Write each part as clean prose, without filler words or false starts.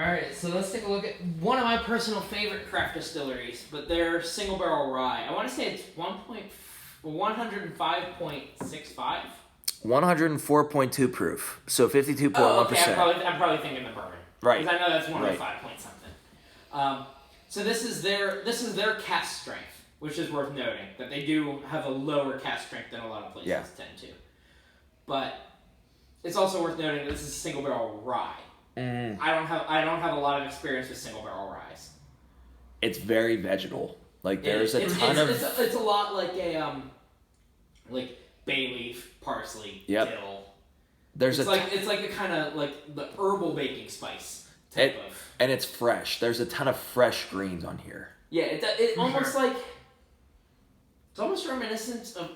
Alright, so let's take a look at one of my personal favorite craft distilleries, but they're single barrel rye. I want to say it's 105.65. 104.2 proof, so 52.1%. Oh, okay, I'm probably thinking the bourbon. Right. Because I know that's 105 point something. So this is their cask strength, which is worth noting, that they do have a lower cask strength than a lot of places tend to. But it's also worth noting that this is single barrel rye. I don't have a lot of experience with single barrel ryes. It's very vegetal. Like there's it's a lot like a like bay leaf, parsley, dill. It's like a kind of like the herbal baking spice type of. And it's fresh. There's a ton of fresh greens on here. Yeah, it almost like it's almost reminiscent of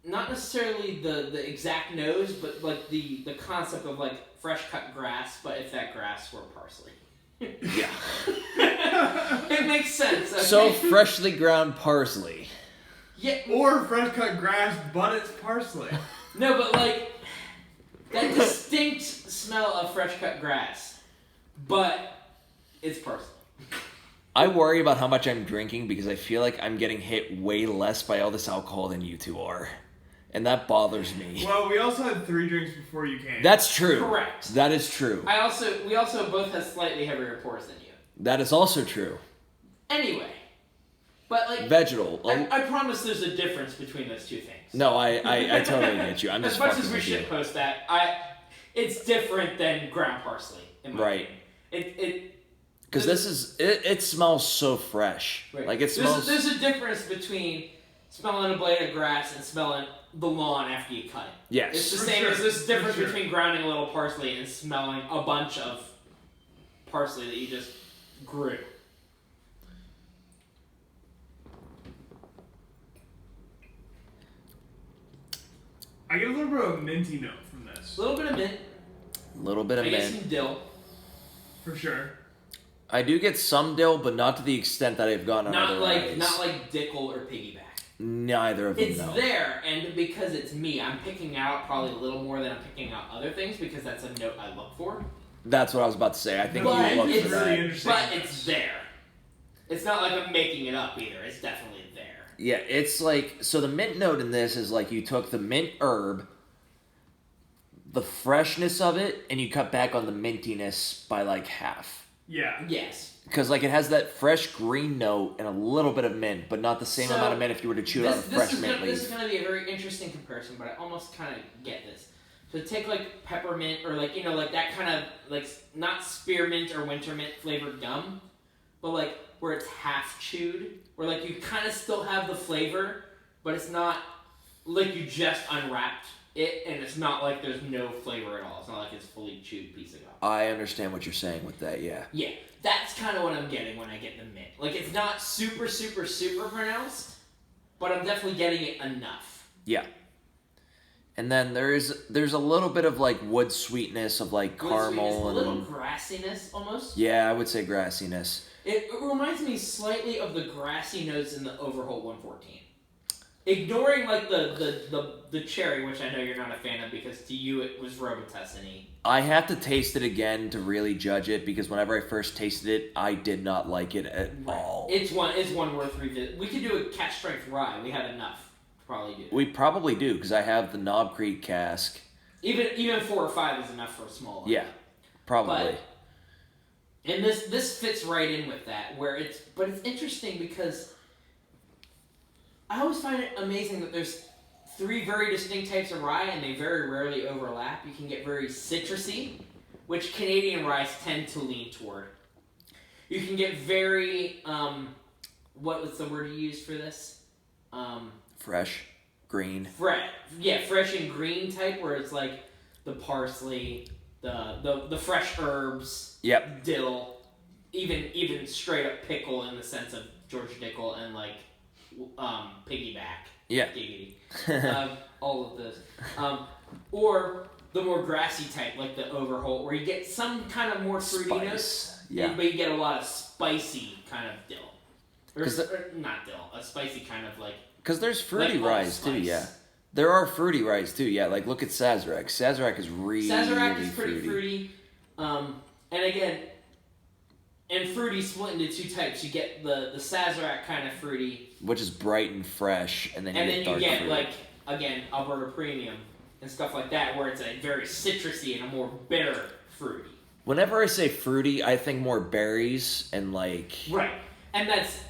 not necessarily the exact nose, but like the concept of like fresh cut grass, but if that grass were parsley. Yeah. It makes sense. Okay? So freshly ground parsley. Yeah. Or fresh cut grass, but it's parsley. No, but like that distinct smell of fresh cut grass, but it's parsley. I worry about how much I'm drinking because I feel like I'm getting hit way less by all this alcohol than you two are. And that bothers me. Well, we also had 3 drinks before you came. That's true. Correct. That is true. We also both have slightly heavier pores than you. That is also true. Anyway. But like vegetal. I promise there's a difference between those two things. No, I totally get you. I'm just as much as we shitpost that, it's different than ground parsley. In my opinion. Because it smells so fresh. Right. Like it smells. There's a difference between smelling a blade of grass and smelling the lawn after you cut it. Yes. It's the same as this difference between grounding a little parsley and smelling a bunch of parsley that you just grew. I get a little bit of a minty note from this. A little bit of mint. A little bit of mint. I get some dill. For sure. I do get some dill, but not to the extent that I've gotten on other ryes. Not like Dickel or Piggyback. Neither of them, It's there, and because it's me, I'm picking out probably a little more than I'm picking out other things because that's a note I look for. That's what I was about to say. I think you look for that. But it's there. It's not like I'm making it up either. It's definitely there. Yeah, it's like, so the mint note in this is like you took the mint herb, the freshness of it, and you cut back on the mintiness by like half. Yeah. Yes. Because like it has that fresh green note and a little bit of mint, but not the same amount of mint if you were to chew it on a fresh mint leaf. This is going to be a very interesting comparison, but I almost kind of get this. So take like peppermint or like, like that kind of like not spearmint or wintermint flavored gum, but like where it's half chewed, where like you kind of still have the flavor, but it's not like you just unwrapped it, and it's not like there's no flavor at all. It's not like it's a fully chewed piece of gum. I understand what you're saying with that, yeah. Yeah, that's kind of what I'm getting when I get the mint. Like, it's not super, super, super pronounced, but I'm definitely getting it enough. Yeah. And then there's a little bit of, like, wood sweetness of, like, caramel. A little grassiness, almost. Yeah, I would say grassiness. It reminds me slightly of the grassy notes in the Overholt 114. Ignoring, like, the cherry, which I know you're not a fan of, because to you it was Robitussin-y. I have to taste it again to really judge it, because whenever I first tasted it, I did not like it at all. It's one worth revisit. We could do a cask strength rye. We have enough to probably do. We probably do, because I have the Knob Creek cask. Even 4 or 5 is enough for a small one. Yeah, probably. And this fits right in with that, but it's interesting because I always find it amazing that there's 3 very distinct types of rye, and they very rarely overlap. You can get very citrusy, which Canadian ryes tend to lean toward. You can get very, what was the word you used for this? Fresh, green. Fresh and green type, where it's like the parsley, the fresh herbs, dill, even straight up pickle in the sense of George Dickel and like Piggyback. Yeah. All of those. Or the more grassy type, like the Overholt, where you get some kind of more fruity notes, but you get a lot of spicy kind of dill. Or not dill, a spicy kind of like... Because there's fruity ryes too, yeah. There are fruity ryes too, yeah. Like look at Sazerac. Sazerac is really Sazerac is pretty fruity. And again, And fruity split into two types. You get the Sazerac kind of fruity, which is bright and fresh, and then you get dark fruit. like, again, Alberta Premium and stuff like that, where it's a very citrusy and a more bitter fruity. Whenever I say fruity, I think more berries and like... Right. And that's...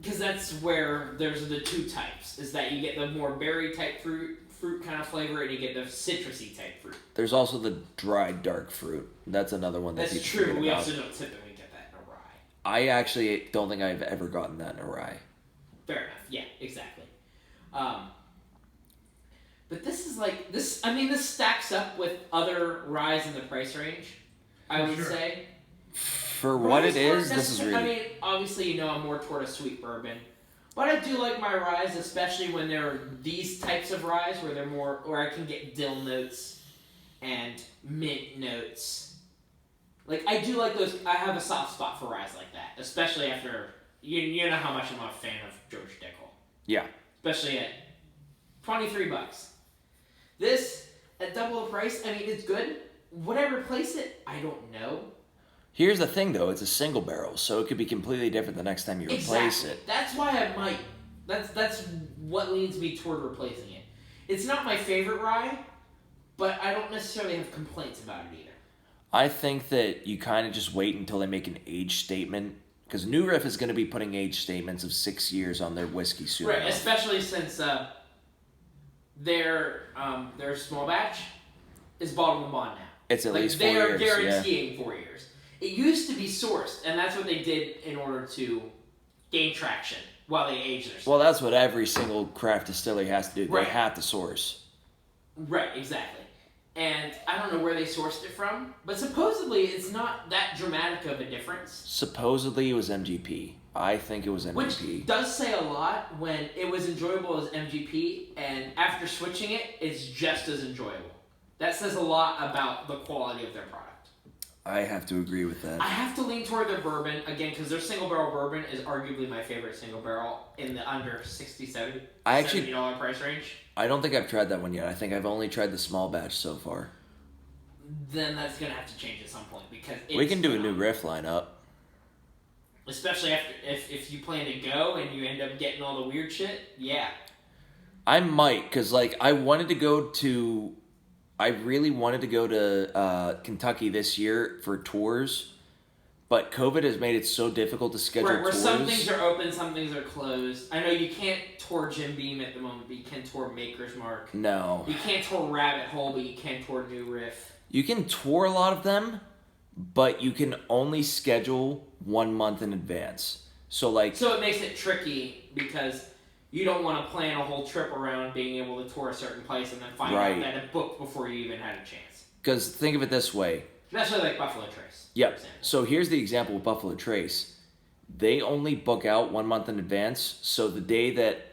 Because that's where there's the two types, is that you get the more berry-type fruit kind of flavor, and you get the citrusy-type fruit. There's also the dried dark fruit. That's another one that That's true. We also don't typically get that in a rye. I actually don't think I've ever gotten that in a rye. Fair enough. Yeah, exactly. But this is like... this stacks up with other ryes in the price range, I would say. For what it is, this is really... I mean, obviously, I'm more toward a sweet bourbon. But I do like my ryes, especially when they're these types of ryes, where they're more... where I can get dill notes and mint notes. Like, I do like those... I have a soft spot for ryes like that. Especially after... You know how much I'm a fan of George Dickel. Yeah. Especially at $23. This, at double the price, I mean, it's good. Would I replace it? I don't know. Here's the thing, though. It's a single barrel, so it could be completely different the next time you replace it. That's why I might. That's what leads me toward replacing it. It's not my favorite rye, but I don't necessarily have complaints about it either. I think that you kind of just wait until they make an age statement, because New Riff is going to be putting age statements of 6 years on their whiskey soon. Right, especially since their small batch is bottled and bond now. It's at least 4 years. They are guaranteeing 4 years. It used to be sourced, and that's what they did in order to gain traction while they age their stuff. Well, that's what every single craft distillery has to do. Right. They have to source. Right, exactly. And I don't know where they sourced it from, but supposedly it's not that dramatic of a difference. Supposedly it was MGP. I think it was MGP. Which does say a lot when it was enjoyable as MGP, and after switching it, it's just as enjoyable. That says a lot about the quality of their product. I have to agree with that. I have to lean toward their bourbon, again, because their single barrel bourbon is arguably my favorite single barrel in the under $60, $70 price range. I don't think I've tried that one yet. I think I've only tried the small batch so far. Then that's going to have to change at some point, because we can do a new Riff lineup. Especially if you plan to go and you end up getting all the weird shit, yeah. I might, because I really wanted to go to Kentucky this year for tours, but COVID has made it so difficult to schedule where tours. Some things are open, some things are closed. I know you can't tour Jim Beam at the moment, but you can tour Maker's Mark. No. You can't tour Rabbit Hole, but you can tour New Riff. You can tour a lot of them, but you can only schedule 1 month in advance. So it makes it tricky, because you don't want to plan a whole trip around being able to tour a certain place and then find out that it booked before you even had a chance. Because think of it this way. Especially like Buffalo Trace. Yep. So here's the example with Buffalo Trace. They only book out 1 month in advance. So the day that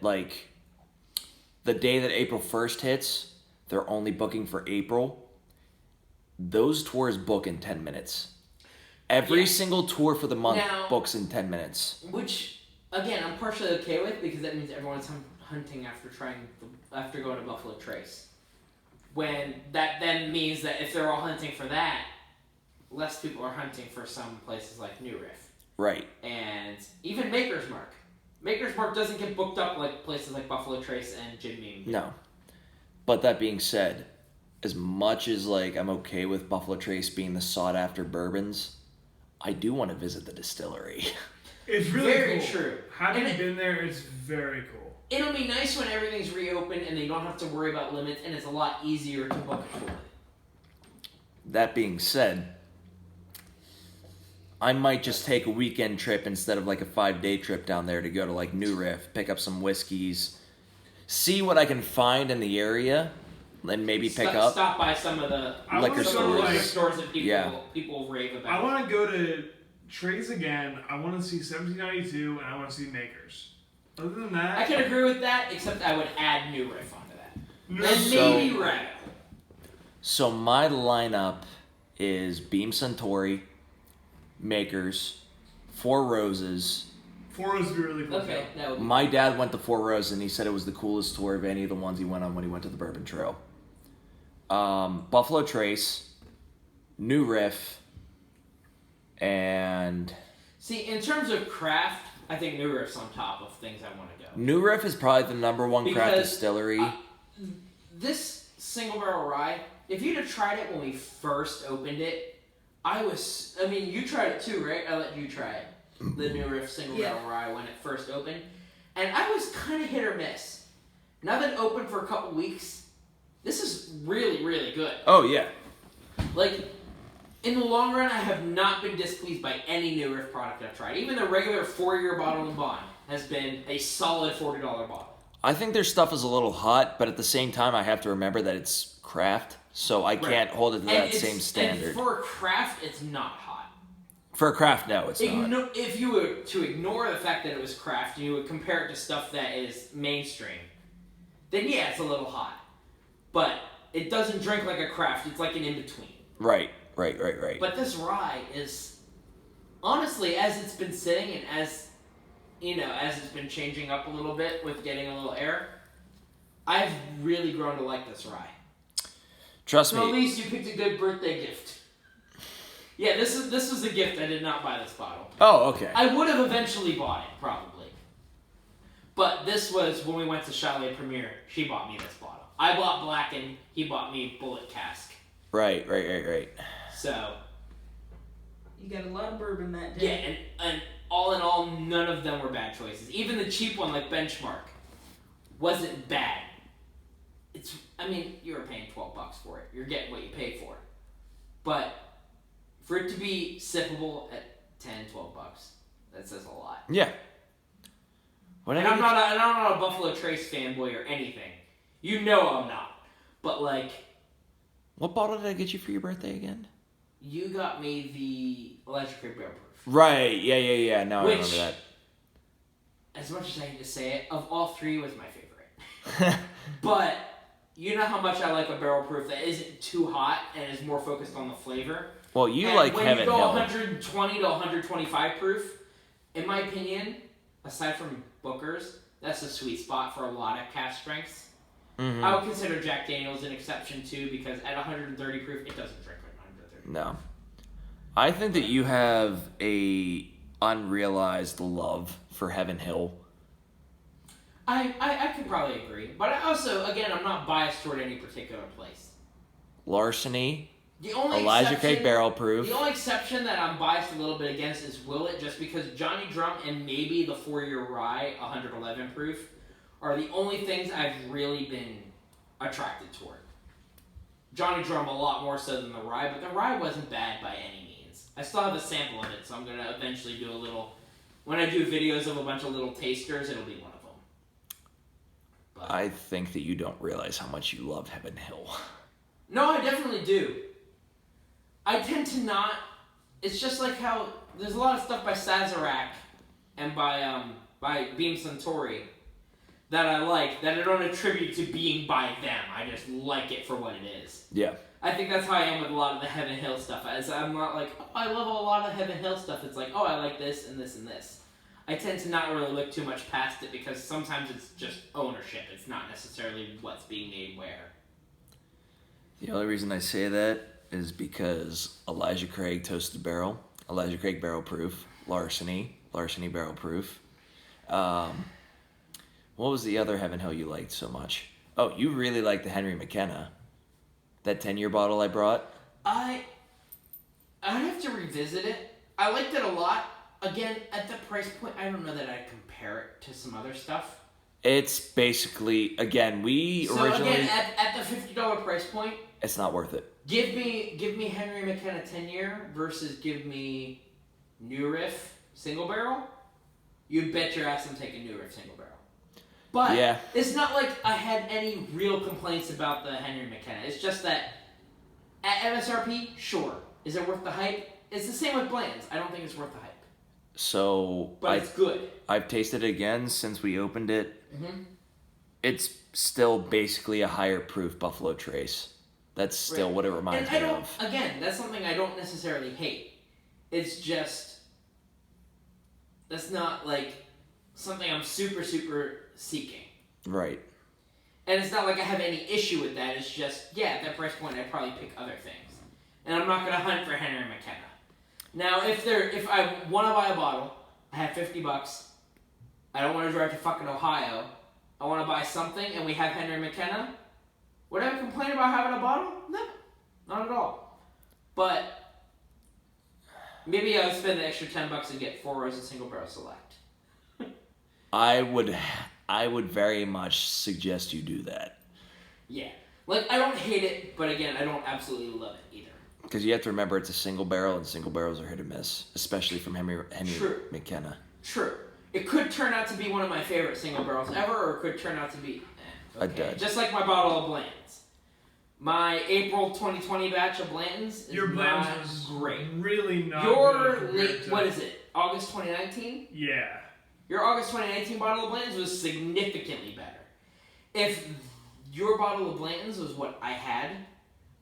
April 1st hits, they're only booking for April. Those tours book in 10 minutes. Every single tour for the month books in 10 minutes. Which, again, I'm partially okay with, because that means everyone's hunting after going to Buffalo Trace. When that then means that if they're all hunting for that, less people are hunting for some places like New Riff. Right. And even Maker's Mark. Maker's Mark doesn't get booked up like places like Buffalo Trace and Jim Beam. No. But that being said, as much as I'm okay with Buffalo Trace being the sought after bourbons, I do want to visit the distillery. It's really very cool. true. Having been there, it's very cool. It'll be nice when everything's reopened and they don't have to worry about limits, and it's a lot easier to book a tour. That being said, I might just take a weekend trip instead of a 5-day trip down there to go to New Riff, pick up some whiskeys, see what I can find in the area, then maybe stop by some of the liquor stores that people rave about. I want to go to Trace again. I want to see 1792, and I want to see Makers. Other than that, I can agree with that, except I would add New Riff onto that. And So- maybe Rabbit. So my lineup is Beam Suntory, Makers, Four Roses. Four Roses would be really cool. Okay, that would be My dad went to Four Roses and he said it was the coolest tour of any of the ones he went on when he went to the Bourbon Trail. Buffalo Trace, New Riff, and See, in terms of craft, I think New Riff's on top of things I want to go. New Riff is probably the number one craft Because, distillery. This single barrel rye, if you'd have tried it when we first opened it, I mean, you tried it too, right? I let you try it. The New Riff single barrel rye when it first opened. And I was kind of hit or miss. Now that it opened for a couple weeks, this is really, really good. Oh, yeah. Like, in the long run, I have not been displeased by any New Riff product I've tried. Even the regular 4-year bottle and bond has been a solid $40 bottle. I think their stuff is a little hot, but at the same time, I have to remember that it's craft, so I can't hold it to that same standard. And for a craft, it's not hot. For a craft, no, it's not. If you were to ignore the fact that it was craft and you would compare it to stuff that is mainstream, then yeah, it's a little hot. But it doesn't drink like a craft. It's like an in-between. Right. But this rye is, honestly, as it's been sitting and as it's been changing up a little bit with getting a little air, I've really grown to like this rye. Trust me. So at least you picked a good birthday gift. Yeah, this was a gift. I did not buy this bottle. Oh, okay. I would have eventually bought it, probably. But this was when we went to Chalet Premier. She bought me this bottle. I bought Blackened. He bought me Bullet Cask. Right. So. You got a lot of bourbon that day. Yeah, and all in all, none of them were bad choices. Even the cheap one, like Benchmark, wasn't bad. You were paying $12 for it. You're getting what you pay for. But for it to be sippable at $10-12, that says a lot. Yeah. And I'm not a Buffalo Trace fanboy or anything. You know I'm not. But like, what bottle did I get you for your birthday again? You got me the Elijah Craig Barrel Proof. Right. Yeah. Now I remember that. As much as I hate to say it, of all three was my favorite. But you know how much I like a barrel proof that isn't too hot and is more focused on the flavor. Well, like when Heaven you go Hill. 120 to 125 proof, in my opinion, aside from Booker's, that's a sweet spot for a lot of cask strengths. Mm-hmm. I would consider Jack Daniel's an exception too, because at 130 proof, it doesn't drink like 130. No. I think that you have a unrealized love for Heaven Hill. I could probably agree. But I also, again, I'm not biased toward any particular place. Larceny. The only Elijah exception, Craig Barrel Proof. The only exception that I'm biased a little bit against is Willet, just because Johnny Drum and maybe the 4-year rye, 111 proof, are the only things I've really been attracted toward. Johnny Drum a lot more so than the rye, but the rye wasn't bad by any means. I still have a sample of it, so I'm going to eventually do a little... When I do videos of a bunch of little tasters, it'll be one of them. But, I think that you don't realize how much you love Heaven Hill. no, I definitely do. I tend to not... It's just like how... There's a lot of stuff by Sazerac and by Beam Suntory that I like, that I don't attribute to being by them. I just like it for what it is. Yeah. I think that's how I am with a lot of the Heaven Hill stuff. I'm not like, oh, I love a lot of Heaven Hill stuff. It's like, oh, I like this and this and this. I tend to not really look too much past it because sometimes it's just ownership. It's not necessarily what's being made where. The only reason I say that is because Elijah Craig Toasted Barrel, Elijah Craig Barrel Proof, Larceny Barrel Proof. What was the other Heaven Hill you liked so much? Oh, you really liked the Henry McKenna. That 10-year bottle I brought? I'd have to revisit it. I liked it a lot. Again, at the price point, I don't know that I'd compare it to some other stuff. It's basically, again, Again, at the $50 price point, it's not worth it. Give me Henry McKenna 10-year versus give me New Riff single barrel. You bet your ass I'm taking New Riff single barrel. But yeah. It's not like I had any real complaints about the Henry McKenna. It's just that at MSRP, sure. Is it worth the hype? It's the same with Bland's. I don't think it's worth the hype. But it's good. I've tasted it again since we opened it. Mm-hmm. It's still basically a higher proof Buffalo Trace. That's still what it reminds me of. Again, that's something I don't necessarily hate. It's just... That's not, like, something I'm super, super seeking. Right. And it's not like I have any issue with that. It's just, at that price point, I'd probably pick other things. And I'm not going to hunt for Henry McKenna. Now, if I want to buy a bottle, I have $50. I don't want to drive to fucking Ohio. I want to buy something, and we have Henry McKenna. Would I complain about having a bottle? No, not at all. But maybe I would spend the extra $10 and get Four Roses Single Barrel Select. I would very much suggest you do that. Yeah. Like, I don't hate it, but again, I don't absolutely love it either. Because you have to remember it's a single barrel, and single barrels are hit or miss, especially from Henry True. McKenna. True. It could turn out to be one of my favorite single barrels ever, or it could turn out to be a dud. Just like my bottle of Blanton's. My April 2020 batch of Blanton's is Your not Blanton's great. Really not Your good late, what is it, August 2019? Yeah. Your August 2019 bottle of Blanton's was significantly better. If your bottle of Blanton's was what I had,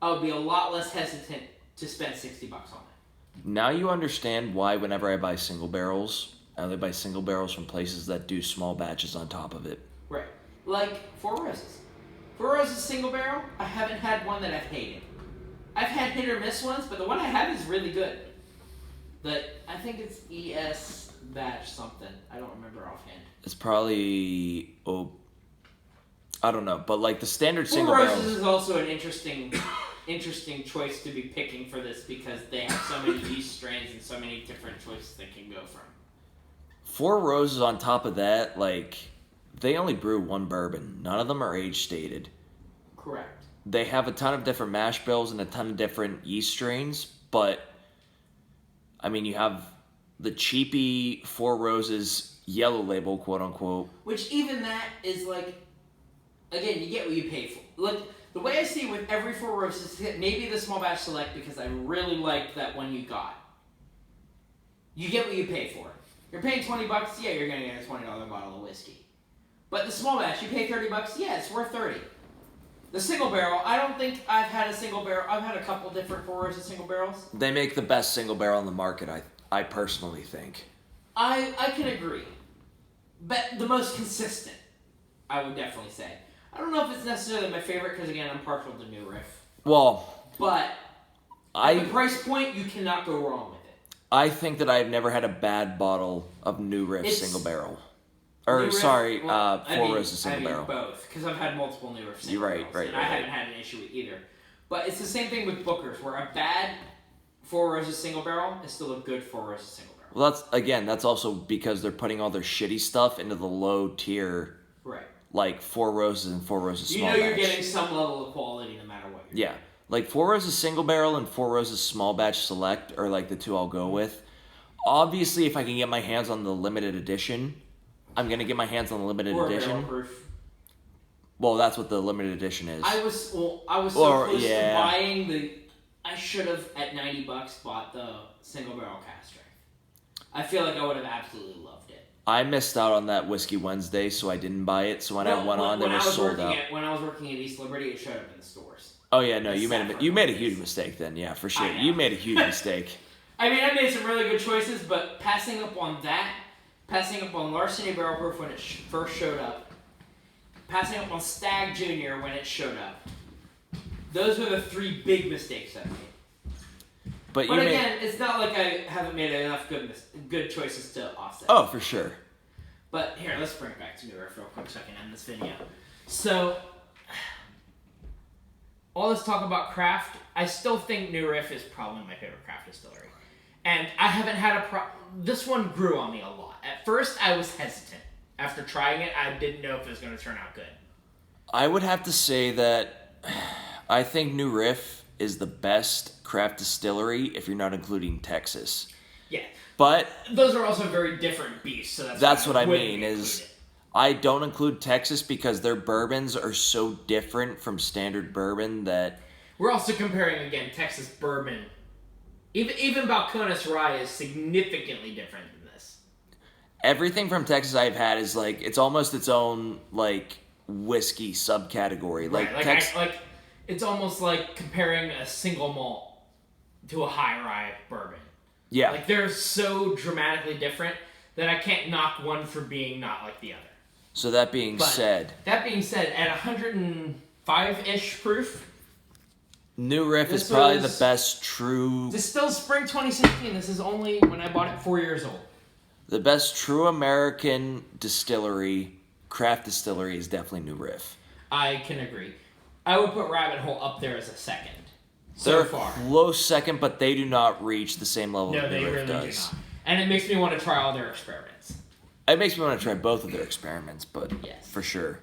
I would be a lot less hesitant to spend $60 on it. Now you understand why whenever I buy single barrels, I only buy single barrels from places that do small batches on top of it. Right. Like Four Roses. Four Roses single barrel, I haven't had one that I've hated. I've had hit or miss ones, but the one I have is really good. I think it's ES batch something. I don't remember offhand. It's probably, I don't know, but like the standard Four single Roses barrels. is also an interesting choice to be picking for this because they have so many yeast strains and so many different choices they can go from. Four Roses on top of that, like, they only brew one bourbon. None of them are age stated. Correct. They have a ton of different mash bills and a ton of different yeast strains, but, I mean, you have the cheapy Four Roses yellow label, quote unquote. Which even that is like, again, you get what you pay for. Like, the way I see it with every Four Roses, maybe the small batch select because I really liked that one you got. You get what you pay for. You're paying $20, yeah, you're gonna get a $20 bottle of whiskey. But the small batch, you pay $30, yeah, it's worth $30. The single barrel, I don't think I've had a single barrel. I've had a couple different Four Roses single barrels. They make the best single barrel on the market, I personally think. I can agree. But the most consistent, I would definitely say. I don't know if it's necessarily my favorite because, again, I'm partial to New Riff. Well, But at the price point, you cannot go wrong with it. I think that I've never had a bad bottle of New Riff single barrel. Or, New Riff, sorry, well, Four Roses single barrel. Both, because I've had multiple New Riff single You're right, barrels, right, and right, I haven't right. had an issue with either. But it's the same thing with Booker's, where a bad Four Roses single barrel is still a good Four Roses single barrel. Well, that's also because they're putting all their shitty stuff into the low tier, Right. like Four Roses and Four Roses small You know batch. you're getting some level of quality no matter what you're Yeah. Like Four Roses single barrel and Four Roses small batch select are like the two I'll go with. Obviously, if I can get my hands on the limited edition, I'm going to get my hands on the limited or edition. barrel proof. Well, that's what the limited edition is. I was so close to buying the. I should have at $90 bought the single barrel cast strength. I feel like I would have absolutely loved it. I missed out on that Whiskey Wednesday, so I didn't buy it. So when I went on, they were sold out. When I was working at East Liberty, it showed up in the stores. Oh yeah, no, you made a huge mistake then. Yeah, for sure, you made a huge mistake. I mean, I made some really good choices, but passing up on Larceny Barrel Proof when it first showed up, passing up on Stag Junior when it showed up. Those were the three big mistakes I made. But again, it's not like I haven't made enough good choices to offset. Oh, for sure. But here, let's bring it back to New Riff real quick so I can end this video. So, all this talk about craft, I still think New Riff is probably my favorite craft distillery. And I haven't had this one grew on me a lot. At first, I was hesitant. After trying it, I didn't know if it was going to turn out good. I would have to say that I think New Riff is the best craft distillery if you're not including Texas. Yeah. But those are also very different beasts, so that's what I mean is I don't include Texas because their bourbons are so different from standard bourbon that we're also comparing again Texas bourbon. Even Balcones Rye is significantly different than this. Everything from Texas I've had is like it's almost its own like whiskey subcategory. Like it's almost like comparing a single malt to a high rye bourbon. Yeah. Like they're so dramatically different that I can't knock one for being not like the other. So that being said, at 105-ish proof, New Riff This is probably was- the best true... This is still spring 2016. This is only when I bought it 4 years old. The best true American distillery, craft distillery, is definitely New Riff. I can agree. I would put Rabbit Hole up there as a second. They're So far. close second, but they do not reach the same level No, that they New Riff really does. do not. And it makes me want to try all their experiments. It makes me want to try both of their experiments, but Yes. for sure.